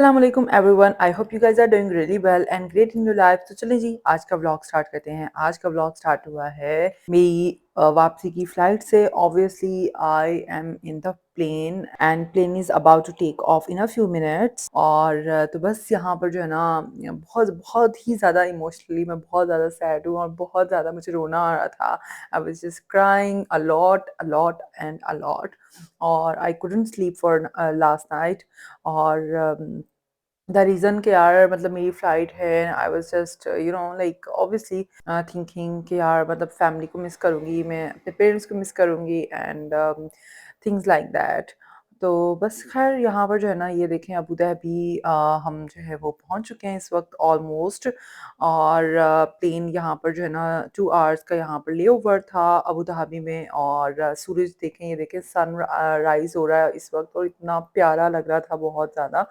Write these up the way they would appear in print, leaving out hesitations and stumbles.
अस्सलाम वालेकुम everyone. I hope you guys are doing really well and great in your life. तो चलिए जी, आज का व्लॉग स्टार्ट करते हैं। आज का व्लॉग स्टार्ट हुआ है मेरी वापसी की फ्लाइट से। Obviously I am in the plane and plane is about to take off in a few minutes. और तो बस यहाँ पर जो है ना, बहुत बहुत ही ज़्यादा इमोशनली मैं बहुत ज़्यादा सैड हूँ और बहुत ज़्यादा मुझे रोना आ रहा था। I was just crying a lot and a lot. और I couldn't sleep for last night. और द रीज़न कि यार मतलब मेरी फ़्लाइट है, I was just like obviously thinking कि यार मतलब फैमिली को मिस करूँगी, मैं अपने पेरेंट्स को मिस करूँगी एंड थिंग्स लाइक दैट। तो बस ख़ैर यहाँ पर जो है ना, ये देखें अबू धाबी हम जो है वो पहुँच चुके हैं इस वक्त ऑलमोस्ट। और प्लेन यहाँ पर जो है ना 2 आवर्स का यहाँ पर लेओवर था अबू धाबी में। और सूरज देखें, ये देखें सन राइज़ हो रहा है इस वक्त और इतना प्यारा लग रहा था बहुत ज़्यादा।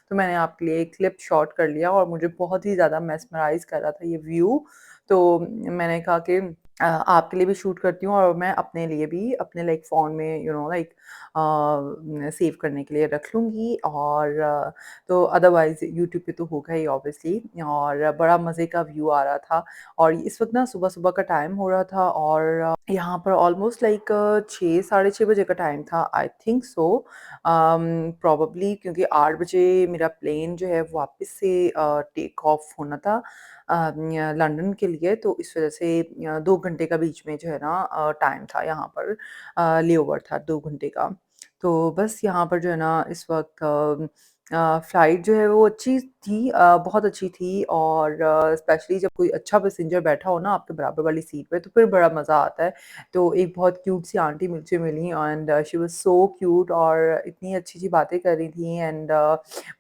तो मैंने आपके लिए एक क्लिप शॉट कर लिया और मुझे बहुत ही ज़्यादा मेस्मराइज़ कर रहा था ये व्यू। तो मैंने कहा कि आपके लिए भी शूट करती हूँ और मैं अपने लिए भी अपने लाइक फ़ोन में लाइक सेव करने के लिए रख लूँगी। और तो अदरवाइज़ यूट्यूब पे तो होगा ही ऑब्वियसली। और बड़ा मज़े का व्यू आ रहा था। और इस वक़्त ना सुबह-सुबह का टाइम हो रहा था और यहाँ पर ऑलमोस्ट लाइक 6 साढ़े 6 बजे का टाइम था, आई थिंक सो। प्रोबेबली क्योंकि 8 बजे मेरा प्लेन जो है वापस से टेक ऑफ होना था लंदन के लिए। तो इस वज़ह से 2 घंटे का बीच में जो है ना टाइम था यहाँ पर, लेओवर था 2 घंटे का। तो बस यहाँ पर जो है ना इस वक़्त फ़्लाइट जो है वो अच्छी थी, बहुत अच्छी थी। और स्पेशली जब कोई अच्छा पैसेंजर बैठा हो ना आपके बराबर वाली सीट पे, तो फिर बड़ा मज़ा आता है। तो एक बहुत क्यूट सी आंटी मुझे मिली and she was so cute और इतनी अच्छी-अच्छी बातें कर रही थी। एंड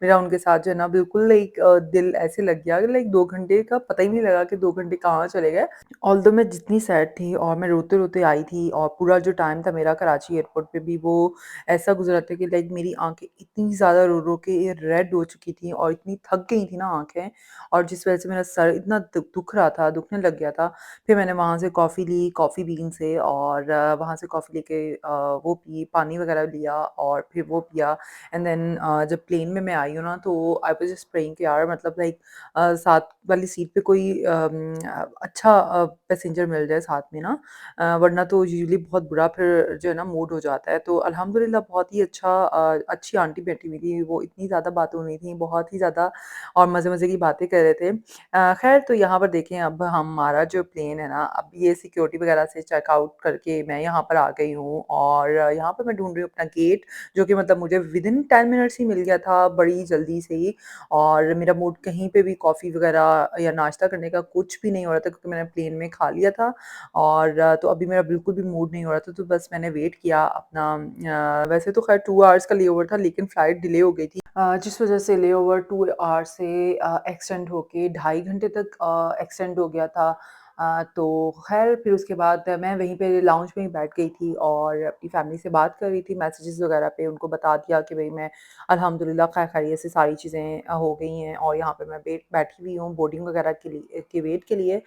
मेरा उनके साथ जो है ना बिल्कुल लाइक दिल ऐसे लग गया कि लाइक 2 घंटे का पता ही नहीं लगा कि 2 घंटे कहाँ चले गए। ऑल्दो मैं जितनी सैड थी और मैं रोते-रोते आई थी और पूरा जो टाइम था मेरा कराची एयरपोर्ट पे भी वो ऐसा गुज़रा था कि लाइक मेरी आँखें इतनी ज़्यादा रो-रो के रेड हो चुकी थी और इतनी थक गई थी ना आँखें। और जिस वज़ह से मेरा सर इतना दुख रहा था, दुखने लग गया था। फिर मैंने वहाँ से कॉफ़ी ली, कॉफ़ी बीन से। और वहाँ से कॉफ़ी लेके वो पी, पानी वग़ैरह लिया और फिर वो पिया। एंड देन जब प्लेन में मैं आई हूँ ना, तो आई वाज़ जस्ट प्रेइंग कि यार मतलब लाइक साथ वाली सीट पे कोई अच्छा पैसेंजर मिल जाए साथ में ना। वरना तो यूजुअली बहुत बुरा फिर जो है ना मूड हो जाता है। तो अल्हम्दुलिल्लाह बहुत ही अच्छी आंटी बैठी हुई थी, वो इतनी ज़्यादा बातें हो रही थी, बहुत ही ज़्यादा और मज़े-मज़े की बातें कर रहे थे। ख़ैर तो यहाँ पर देखें, अब हमारा जो प्लेन है ना, अब ये सिक्योरिटी वग़ैरह से चेकआउट करके मैं यहाँ पर आ गई हूँ। और यहाँ पर मैं ढूँढ रही हूँ अपना गेट, जो कि मतलब मुझे विदिन 10 मिनट्स ही मिल गया था, बड़ी जल्दी से ही। और मेरा मूड कहीं पे भी कॉफ़ी वग़ैरह या नाश्ता करने का कुछ भी नहीं हो रहा था, क्योंकि मैंने प्लेन में खा लिया था। और तो अभी मेरा बिल्कुल भी मूड नहीं हो रहा था, तो बस मैंने वेट किया अपना। वैसे तो ख़ैर 2 आवर्स का लेओवर था, लेकिन फ़्लाइट डिले हो गई थी, जिस वज़ह से लेओवर 2 आवर्स से एक्सटेंड होके 2.5 घंटे तक एक्सटेंड हो गया था। तो ख़ैर फिर उसके बाद मैं वहीं पे लाउंज में ही बैठ गई थी और अपनी फ़ैमिली से बात कर रही थी मैसेजेस वग़ैरह पे। उनको बता दिया कि भई मैं अल्हम्दुलिल्लाह खैरियत से सारी चीज़ें हो गई हैं और यहाँ पे मैं बैठी हुई हूँ बोर्डिंग वग़ैरह के वेट के लिए।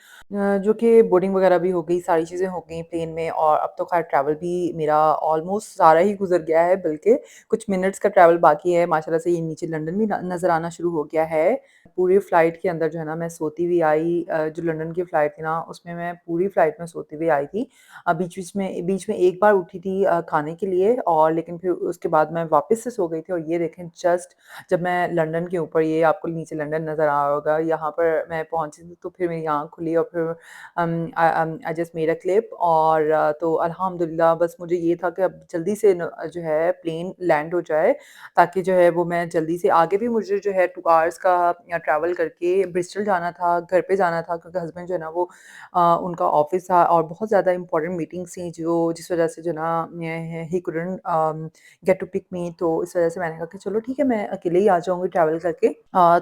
जो कि बोर्डिंग वग़ैरह भी हो गई, सारी चीज़ें हो गई प्लेन में। और अब तो ख़ैर ट्रैवल भी मेरा ऑलमोस्ट सारा ही गुज़र गया है, बल्कि कुछ मिनट्स का ट्रैवल बाकी है। माशाल्लाह से ये नीचे लंदन भी नज़र आना शुरू हो गया है। पूरी फ़्लाइट के अंदर जो है ना मैं सोती हुई आई। जो लंदन की फ़्लाइट थी ना, उसमें मैं पूरी फ़्लाइट में सोती हुई आई थी। बीच में एक बार उठी थी खाने के लिए, और लेकिन फिर उसके बाद मैं वापस से सो गई थी। और ये देखें, जस्ट जब मैं लंदन के ऊपर, ये आपको नीचे लंदन नज़र आ रहा होगा, यहाँ पर मैं पहुँची थी, तो फिर मेरी आँख खुली और फिर I just made a clip. और तो अल्हम्दुलिल्लाह बस मुझे ये था कि अब जल्दी से जो है प्लेन लैंड हो जाए, ताकि जो है वो मैं जल्दी से आगे भी, मुझे जो है 2 आवर्स का ट्रैवल करके ब्रिस्टल जाना था, घर पे जाना था, क्योंकि हस्बैंड जो है ना वो उनका ऑफ़िस था और बहुत ज़्यादा इम्पोर्टेंट मीटिंग्स थी, जो जिस वज़ह से जो है ना he couldn't get to pick me. तो इस वज़ह से मैंने कहा कि चलो ठीक है, मैं अकेले ही आ जाऊँगी ट्रैवल करके।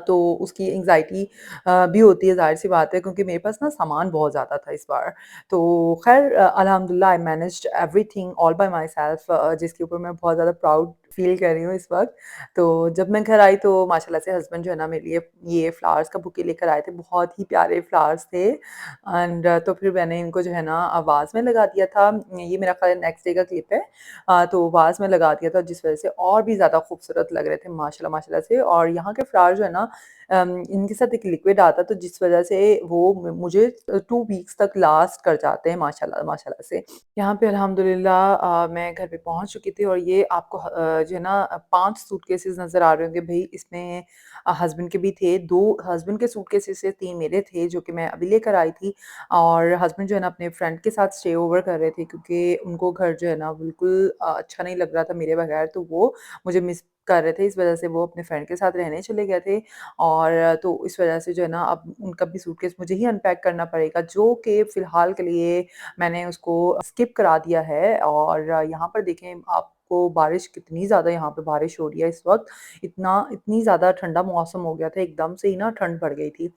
तो उसकी एंग्ज़ायटी भी होती है, ज़ाहिर-सी बात है, क्योंकि मेरे पास ना सामान बहुत ज़्यादा था इस बार। तो ख़ैर अल्हम्दुलिल्लाह I managed everything all by myself, जिसके ऊपर मैं बहुत ज़्यादा प्राउड फ़ील कर रही हूँ इस वक़्त। तो जब मैं घर आई तो माशाल्लाह से हस्बैंड जो है ना मेरे लिए ये फ्लावर्स का बुके लेकर आए थे, बहुत ही प्यारे फ्लावर्स थे एंड तो फिर मैंने इनको जो है ना वाज़ में लगा दिया था। ये मेरा ख़ाली नेक्स्ट डे का क्लिप है। तो वाज़ में लगा दिया था जिस वज़ह से और भी ज़्यादा खूबसूरत लग रहे थे माशाल्लाह माशाल्लाह से। और यहाँ के फ्लावर जो है ना इनके साथ एक लिक्विड आता है तो जिस वज़ह से वो मुझे 2 वीक्स तक लास्ट कर जाते हैं माशाल्लाह माशाल्लाह से। यहाँ पे अल्हम्दुलिल्लाह मैं घर पे पहुँच चुकी थी और ये आपको जो है ना 5 सूटकेसेस नज़र आ रहे होंगे भई इसमें हस्बैंड के भी थे, 2 हस्बैंड के सूटकेसेस थे, 3 मेरे थे जो कि मैं अभी लेकर आई थी और हस्बैंड जो है ना अपने फ्रेंड के साथ स्टे ओवर कर रहे थे क्योंकि उनको घर जो है ना बिल्कुल अच्छा नहीं लग रहा था मेरे बगैर तो वो मुझे मिस कर रहे थे इस वज़ह से वो अपने फ्रेंड के साथ रहने चले गए थे और तो इस वज़ह से जो है ना अब उनका भी सूटकेस मुझे ही अनपैक करना पड़ेगा जो कि फ़िलहाल के लिए मैंने उसको स्किप करा दिया है और यहाँ पर देखें आपको बारिश कितनी ज़्यादा यहाँ पे बारिश हो रही है इस वक़्त। इतनी ज़्यादा ठंडा मौसम हो गया था, एकदम से ही ना ठंड बढ़ गई थी।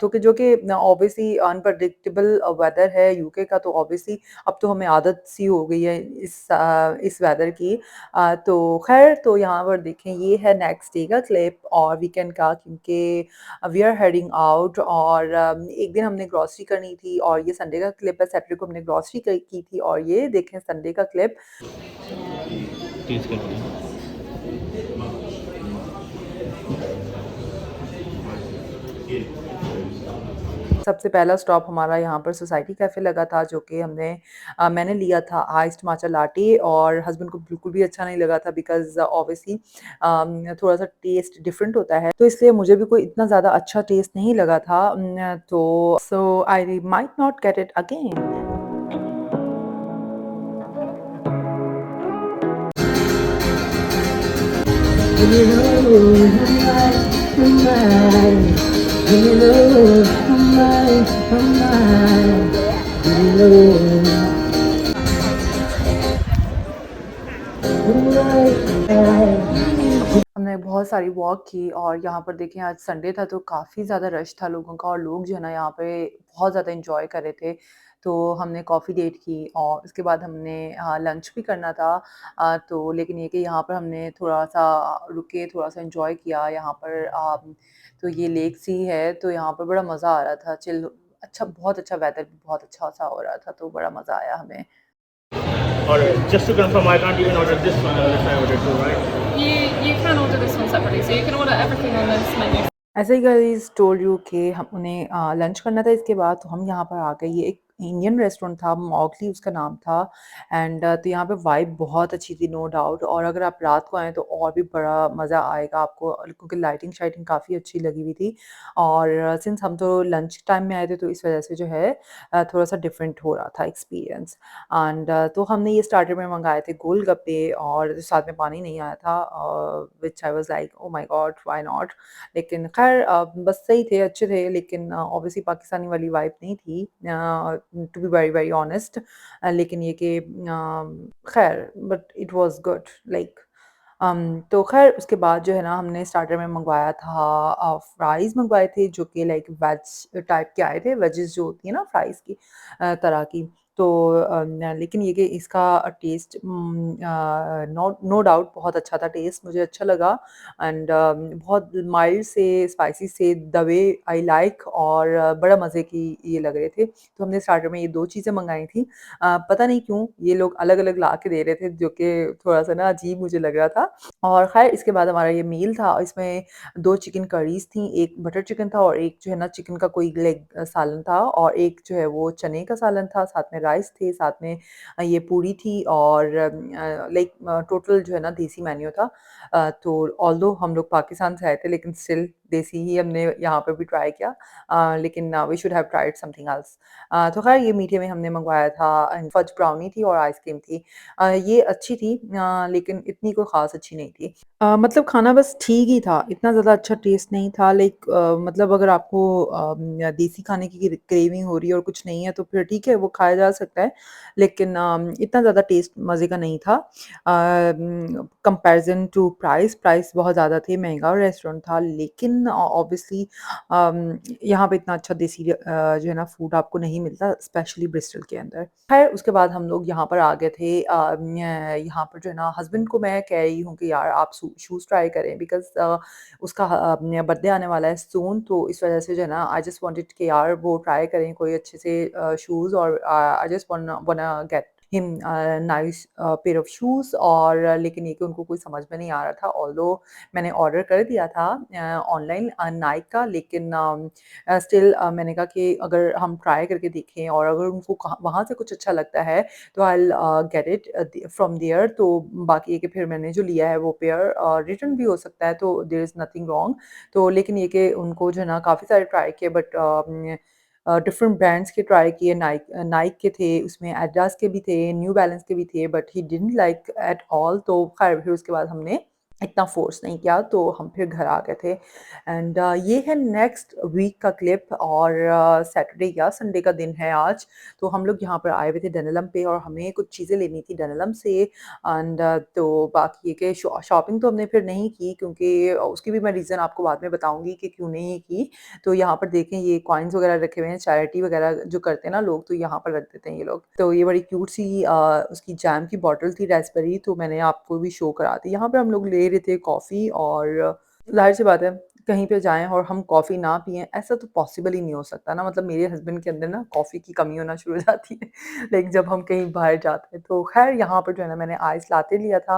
तो कि जो कि ऑब्वियसली अनप्रेडिक्टेबल वेदर है यूके का तो ऑब्वियसली अब तो हमें आदत सी हो गई है इस वेदर की। तो ख़ैर तो यहाँ पर देखें ये है नेक्स्ट डे का क्लिप और वीकेंड का क्योंकि वी आर हेडिंग आउट और एक दिन हमने ग्रॉसरी करनी थी और ये संडे का क्लिप है, सैटरडे को हमने ग्रॉसरी की थी और ये देखें संडे का क्लिप। तेज करते हैं। सबसे पहला स्टॉप हमारा यहाँ पर सोसाइटी कैफ़े लगा था जो कि मैंने लिया था आइस्ड माचा लाटे और हस्बैंड को बिल्कुल भी अच्छा नहीं लगा था बिकॉज़ ऑब्वियसली थोड़ा-सा टेस्ट डिफरेंट होता है, तो इसलिए मुझे भी कोई इतना ज़्यादा अच्छा टेस्ट नहीं लगा था तो so I might not get it again. हमने बहुत सारी वॉक की और यहाँ पर देखें आज संडे था तो काफ़ी ज़्यादा रश था लोगों का और लोग जो है ना यहाँ पे बहुत ज़्यादा एंजॉय कर रहे थे। तो हमने कॉफ़ी डेट की और उसके बाद हमने लंच भी करना था तो लेकिन ये कि यहाँ पर हमने थोड़ा-सा रुके, थोड़ा-सा एंजॉय किया यहाँ पर तो ये लेक सी है तो यहाँ पर बड़ा मज़ा आ रहा था चिल अच्छा बहुत अच्छा वेदर भी बहुत अच्छा-सा हो रहा था तो बड़ा मज़ा आया हमें। Alright, just to confirm, I can't even order this one unless I order two, right? You can order this one separately, so you can order everything on this menu. ऐसे ही गाइस टोल्ड यू कि हम उन्हें lunch करना था इसके बाद तो हम यहाँ पर आ गए ये एक इंडियन रेस्टोरेंट था मॉगली उसका नाम था एंड तो यहाँ पे वाइब बहुत अच्छी थी नो डाउट और अगर आप रात को आएँ तो और भी बड़ा मज़ा आएगा आपको क्योंकि लाइटिंग शाइटिंग काफ़ी अच्छी लगी हुई थी और सिंस हम तो लंच टाइम में आए थे तो इस वजह से जो है थोड़ा-सा डिफरेंट हो रहा था एक्सपीरियंस एंड तो हमने ये स्टार्टर में मँगाए थे गोलगप्पे और साथ में पानी नहीं आया था which I was like oh my God why not लेकिन ख़ैर बस सही थे, अच्छे थे लेकिन ऑब्वियसली पाकिस्तानी वाली वाइब नहीं थी to be very very honest लेकिन ये कि ख़ैर but it was good like तो ख़ैर उसके बाद जो है ना हमने स्टार्टर में मँगवाया था फ्राइज़ मँगवाए थे जो कि लाइक वेज टाइप के आए थे, वेजेज़ जो होती है ना फ्राइज़ की तरह की। तो न लेकिन ये कि इसका टेस्ट नो डाउट बहुत अच्छा था टेस्ट मुझे अच्छा लगा एंड बहुत माइल्ड से स्पाइसी से द वे आई लाइक और बड़ा मज़े की ये लग रहे थे। तो हमने स्टार्टर में ये 2 चीज़ें मँगाई थी। पता नहीं क्यों ये लोग अलग-अलग ला के दे रहे थे जो कि थोड़ा-सा ना अजीब मुझे लग रहा था। और ख़ैर इसके बाद हमारा ये मील था इसमें 2 चिकन करीज़ थी, एक बटर चिकन था और एक जो है ना चिकन का कोई लेग सालन था और एक जो है वो चने का सालन था, साथ में राइस थे, साथ में ये पूड़ी थी और लाइक टोटल जो है ना देसी मेन्यू था। तो ऑल्दो हम लोग पाकिस्तान से आए थे लेकिन स्टिल देसी ही हमने यहाँ पे भी ट्राई किया लेकिन we should have tried something else. तो ख़ैर ये मीठे में हमने मँगवाया था फज ब्राउनी थी और आइसक्रीम थी। ये अच्छी थी लेकिन इतनी कोई ख़ास अच्छी नहीं थी। मतलब खाना बस ठीक ही था, इतना ज़्यादा अच्छा टेस्ट नहीं था लाइक मतलब अगर आपको देसी खाने की क्रेविंग हो रही है और कुछ नहीं है तो फिर ठीक है वो खाया जा सकता है। लेकिन इतना ज़्यादा टेस्ट मज़े का नहीं था। कंपैरिज़न टू प्राइस बहुत ज़्यादा थे, महँगा रेस्टोरेंट था लेकिन लेकिन ऑब्वियसली यहाँ पे इतना अच्छा देसी जो है ना फूड आपको नहीं मिलता, स्पेशली ब्रिस्टल के अंदर। ख़ैर उसके बाद हम लोग यहाँ पर आ गए थे, यहाँ पर जो है ना हस्बैंड को मैं कह रही हूँ कि यार आप शूज़ ट्राई करें, बिकॉज़ उसका बर्थडे आने वाला है सून, तो इस वज़ह से जो है ना आई जस्ट वांटेड कि यार वो ट्राई करें कोई अच्छे से शूज़, और I just वांना get him nice pair of shoes. और लेकिन ये कि उनको कोई समझ में नहीं आ रहा था, ऑल्दो मैंने ऑर्डर कर दिया था ऑनलाइन नाइक का, लेकिन स्टिल मैंने कहा कि अगर हम ट्राई करके देखें और अगर उनको वहाँ से कुछ अच्छा लगता है तो I will get it from there. तो बाकी ये कि फिर मैंने जो लिया है वो पेयर रिटर्न भी हो सकता है, तो देयर इज़ नथिंग रॉन्ग। तो लेकिन ये कि उनको जो है ना काफ़ी सारे ट्राई किए, बट डिफरेंट ब्रांड्स के ट्राई किए, नाइक के थे, उसमें एडिडास के भी थे, न्यू बैलेंस के भी थे, but he didn't like at all. तो खैर फिर उसके बाद हमने इतना फ़ोर्स नहीं किया, तो हम फिर घर आ गए थे। एंड ये है नेक्स्ट वीक का क्लिप, और सैटरडे या संडे का दिन है आज। तो हम लोग यहाँ पर आए हुए थे डनलम पे, और हमें कुछ चीज़ें लेनी थी डनलम से। एंड तो बाकी ये कि शॉपिंग तो हमने फिर नहीं की, क्योंकि उसकी भी मैं रीज़न आपको बाद में बताऊँगी कि क्यों नहीं की। तो यहाँ पर देखें ये कॉइन्स वगैरह रखे हुए हैं, चैरिटी वगैरह जो करते हैं ना लोग, तो यहाँ पर रख देते हैं ये लोग। तो ये बड़ी क्यूट सी उसकी जैम की बॉटल थी रास्पबेरी, तो मैंने आपको भी शो करा दी। यहाँ पे हम लोग ले रहे थे कॉफ़ी, और ज़ाहिर-सी बात है कहीं पे जाएँ और हम कॉफ़ी ना पिएँ, ऐसा तो पॉसिबल ही नहीं हो सकता ना। मतलब मेरे हस्बैंड के अंदर ना कॉफ़ी की कमी होना शुरू हो जाती है लाइक जब हम कहीं बाहर जाते हैं। तो ख़ैर यहाँ पर जो है ना मैंने आइस लाते लिया था,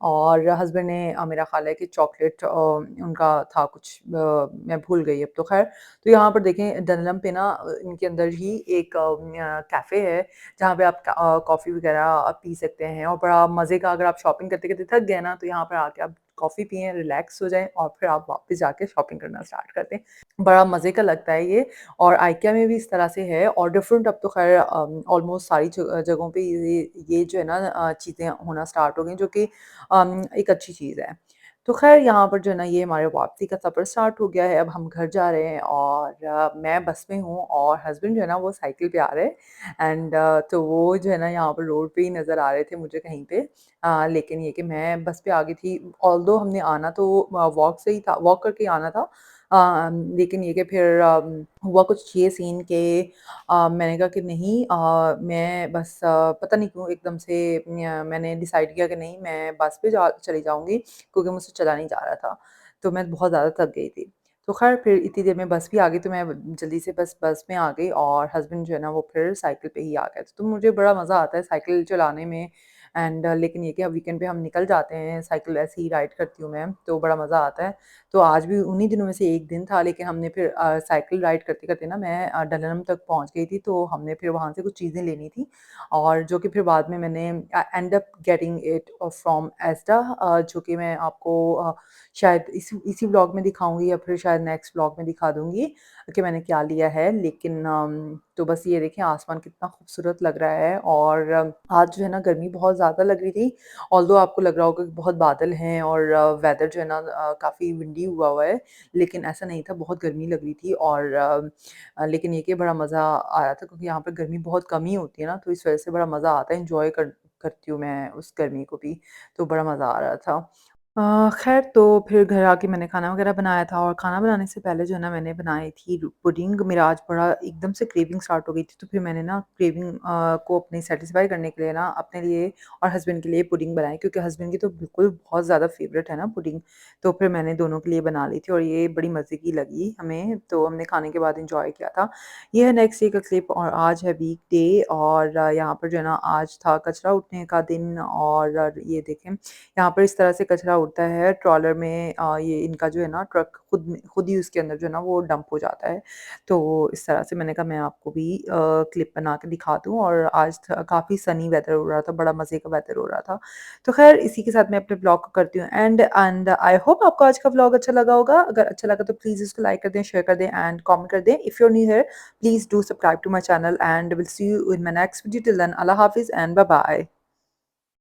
और हस्बैंड ने मेरा ख़्याल है कि चॉकलेट उनका था कुछ, मैं भूल गई अब तो ख़ैर। तो यहाँ पर देखें डनलम पे ना इनके अंदर ही एक कैफ़े है, जहाँ पे आप कॉफ़ी वग़ैरह पी सकते हैं, और बड़ा मज़े का, अगर आप शॉपिंग करते-करते थक गए ना, तो यहाँ पर आके आप कॉफ़ी पिएँ, रिलैक्स हो जाएँ, और फिर आप वापस जाके शॉपिंग करना स्टार्ट कर दें। बड़ा मज़े का लगता है ये, और आइकिया में भी इस तरह से है, और डिफरेंट अब तो ख़ैर ऑलमोस्ट सारी जगहों पे ये जो है ना चीज़ें होना स्टार्ट हो गई, जो कि एक अच्छी चीज़ है। तो ख़ैर यहाँ पर जो है ना ये हमारे वापसी का सफ़र स्टार्ट हो गया है, अब हम घर जा रहे हैं, और मैं बस में हूँ, और हस्बैंड जो है ना वो साइकिल पे आ रहे हैं। एंड तो वो जो है ना यहाँ पर रोड पे ही नज़र आ रहे थे मुझे कहीं पे। लेकिन ये कि मैं बस पे आ गई थी, ऑल्दो हमने आना तो वॉक से ही था, वॉक करके ही आना था। लेकिन ये कि फिर हुआ कुछ ये सीन कि मैंने कहा कि नहीं, मैं बस पता नहीं क्यों एकदम से मैंने डिसाइड किया कि नहीं, मैं बस पे चली जाऊँगी, क्योंकि मुझसे चला नहीं जा रहा था। तो मैं बहुत ज़्यादा थक गई थी। तो ख़ैर फिर इतनी देर में बस भी आ गई, तो मैं जल्दी से बस में आ गई, और हस्बैंड जो है ना वो फिर साइकिल पे ही आ गए। तो मुझे बड़ा मज़ा आता है साइकिल चलाने में। एंड लेकिन ये कि अब वीकेंड पे हम निकल जाते हैं, साइकिल ऐसे ही राइड करती हूँ मैं, तो बड़ा मज़ा आता है। तो आज भी उन्हीं दिनों में से एक दिन था, लेकिन हमने फिर साइकिल राइड करते-करते ना मैं डलहम तक पहुँच गई थी, तो हमने फिर वहाँ से कुछ चीज़ें लेनी थी, और जो कि फिर बाद में मैंने end up getting it from एस्टा, जो कि मैं आपको शायद इसी इसी व्लॉग में दिखाऊँगी, या फिर शायद नेक्स्ट व्लॉग में दिखा दूँगी कि मैंने क्या लिया है। लेकिन तो बस ये देखें आसमान कितना खूबसूरत लग रहा है, और आज जो है ना गर्मी बहुत ज़्यादा लग रही थी, ऑल्दो आपको लग रहा होगा कि बहुत बादल हैं, और वेदर जो है ना काफ़ी विंडी हुआ हुआ है, लेकिन ऐसा नहीं था, बहुत गर्मी लग रही थी। और लेकिन ये कि बड़ा मज़ा आया था, क्योंकि यहाँ पर गर्मी बहुत कम ही होती है ना, तो इस वज़ह से बड़ा मज़ा आता है, एन्जॉय करती हूँ मैं उस गर्मी को भी, तो बड़ा मज़ा आ रहा था। ख़ैर तो फिर घर आके मैंने खाना वग़ैरह बनाया था, और खाना बनाने से पहले जो है ना मैंने बनाई थी पुडिंग। मेरा आज बड़ा एकदम से क्रेविंग स्टार्ट हो गई थी, तो फिर मैंने ना क्रेविंग को अपनी सैटिस्फाई करने के लिए ना अपने लिए और हस्बैंड के लिए पुडिंग बनाई, क्योंकि हस्बैंड की तो बिल्कुल बहुत ज़्यादा फ़ेवरेट है ना पुडिंग। तो फिर मैंने दोनों के लिए बना ली थी, और ये बड़ी मज़े की लगी हमें, तो हमने खाने के बाद एन्जॉय किया था। ये है नेक्स्ट डे का क्लिप, और आज है वीकडे, और यहाँ पर जो है ना आज था कचरा उठने का दिन, और ये देखें यहाँ पर इस तरह से कचरा उड़ता है ट्रॉलर में, ये इनका जो है ना ट्रक खुद ही उसके अंदर जो है ना वो डंप हो जाता है। तो इस तरह से मैंने कहा मैं आपको भी क्लिप बना के दिखा दूँ, और आज काफ़ी सनी वेदर हो रहा था, बड़ा मज़े का वेदर हो रहा था। तो ख़ैर इसी के साथ मैं अपने ब्लॉग को करती हूँ एंड आई होप आपको आज का व्लॉग अच्छा लगा होगा। अगर अच्छा लगा तो प्लीज़ इसको लाइक कर दें, शेयर कर दें, एंड कमेंट कर दें। If you are new here please do subscribe to my channel, and will see you in my next video. Till then अल्लाह हाफ़िज़ एंड बाय बाय।